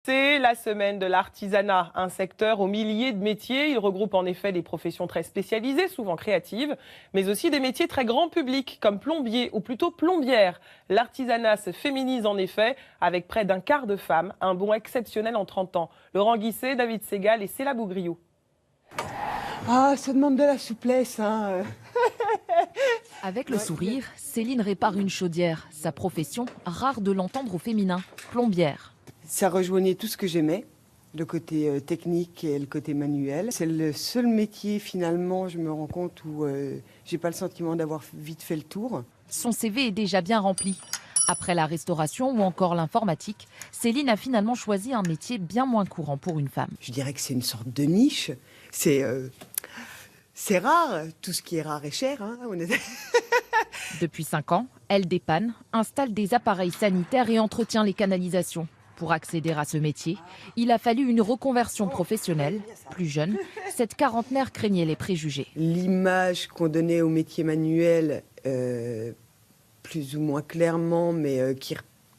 C'est la semaine de l'artisanat, un secteur aux milliers de métiers. Il regroupe en effet des professions très spécialisées, souvent créatives, mais aussi des métiers très grand public, comme plombier ou plutôt plombière. L'artisanat se féminise en effet, avec près d'un quart de femmes, un bond exceptionnel en 30 ans. Laurent Guisset, David Segal et Céla Bougriou. Ah, ça demande de la souplesse, hein. Avec le sourire, Céline répare une chaudière. Sa profession, rare de l'entendre au féminin, plombière. Ça rejoignait tout ce que j'aimais, le côté technique et le côté manuel. C'est le seul métier finalement, je me rends compte, où j'ai pas le sentiment d'avoir vite fait le tour. Son CV est déjà bien rempli. Après la restauration ou encore l'informatique, Céline a finalement choisi un métier bien moins courant pour une femme. Je dirais que c'est une sorte de niche. C'est rare, tout ce qui est rare est cher. Hein, Depuis 5 ans, elle dépanne, installe des appareils sanitaires et entretient les canalisations. Pour accéder à ce métier, il a fallu une reconversion professionnelle. Plus jeune, cette quarantenaire craignait les préjugés. L'image qu'on donnait au métier manuel, plus ou moins clairement, mais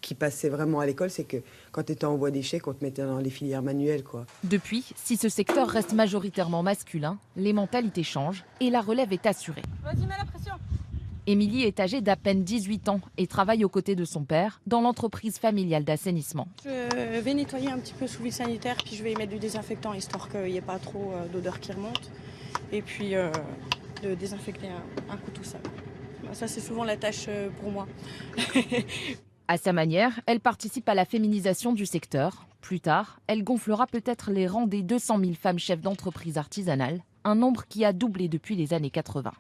qui passait vraiment à l'école, c'est que quand tu étais en voie d'échec, on te mettait dans les filières manuelles, quoi. Depuis, si ce secteur reste majoritairement masculin, les mentalités changent et la relève est assurée. Vas-y, mets la pression. Émilie est âgée d'à peine 18 ans et travaille aux côtés de son père dans l'entreprise familiale d'assainissement. Je vais nettoyer un petit peu sous le sanitaire, puis je vais y mettre du désinfectant histoire qu'il n'y ait pas trop d'odeur qui remonte. Et puis de désinfecter un coup tout seul. Ça, c'est souvent la tâche pour moi. À sa manière, elle participe à la féminisation du secteur. Plus tard, elle gonflera peut-être les rangs des 200 000 femmes chefs d'entreprise artisanale, un nombre qui a doublé depuis les années 80.